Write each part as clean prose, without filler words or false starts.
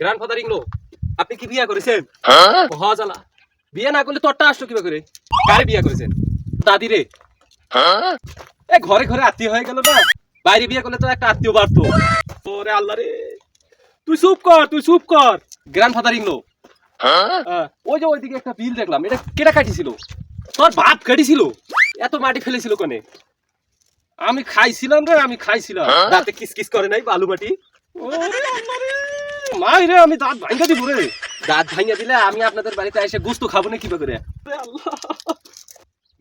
Grandfather ইংলো আপনি কি বিয়ে করেছেন? হ্যাঁ জ্বালা, বিয়ে না করলে তোরটা আসতো কিভাবে করে? কারে বিয়ে করেছেন? দাদি রে। এ ঘরে ঘরে আত্মীয় হয়ে গেল না, বাইরে বিয়ে করলে তো একটা আত্মীয় বাড়তো। ওরে আল্লাহ রে, তুই চুপ কর, তুই চুপ কর। গ্র্যান্ডফাদার ইংলো, ওই যে ওইদিকে একটা বিল দেখলাম, এটা কেটা কাটিছিল? তোর বাপ কাটিছিল? এত মাটি ফেলেছিল কোনে? আমি খাইছিলাম রে, আমি খাইছিলাম। দাঁতে কিস কিস করে নাই বালু মাটি? মাই রে, আমি দাঁত ভাঙা দিব রে। দাঁত ভাঙা দিলে আমি আপনাদের বাড়িতে এসে গোস্ত খাবো না কিভাবে করে?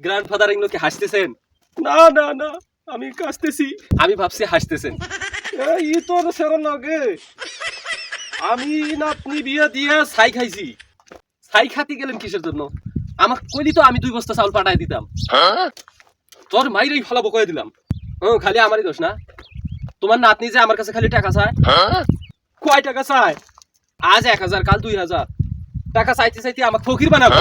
গ্র্যান্ডফাদার ইংলো কি হাসতেছেন? না না না, আমি কাশতেছি। আমি ভাবছি হাসতেছেন। ই তোর সেরকম লাগে, আমি না আপনি বিয়ে দিয়ে ছাই খাইছি। ছাই খাতে গেলেন কিসের জন্য? আমাকে কইলি তো আমি 2 বস্তা চাউল পাঠাই দিতাম। তোর মাইরেই ফলাবো কয়ে দিলাম। খালি আমারই দোষ না? তোমার নাতনি যে আমার কাছে খালি টাকা চায়। কয় টাকা চায়? আজ 1000, কাল 2000 টাকা চাইতে চাইতে আমাকে ফকির বানাবো।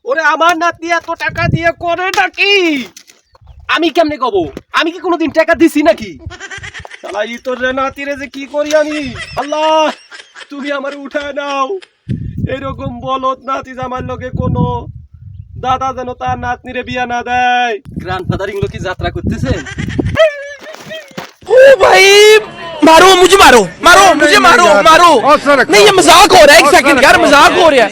ওরে আমার নাতনি এত টাকা দিয়ে করে নাকি? আমি কেমনে কব? আমি কি কোনোদিন টাকা দিছি নাকি? শালা ই তোর নাতিরে যে কি করি আমি? আল্লাহ তুমি আমার উঠায় নাও। এরকম বলত নাতি জামার লগে কোনো দাদা যেন তার নাতনিরে বিয়া না দেয়। গ্র্যান্ডফাদার ইংলো কি যাত্রা করতেছেন? ओ भाई मारो मुझे, मारो मारो मुझे, मारो मारो। नहीं ये मजाक हो रहा है, एक सेकंड यार, मजाक हो रहा है।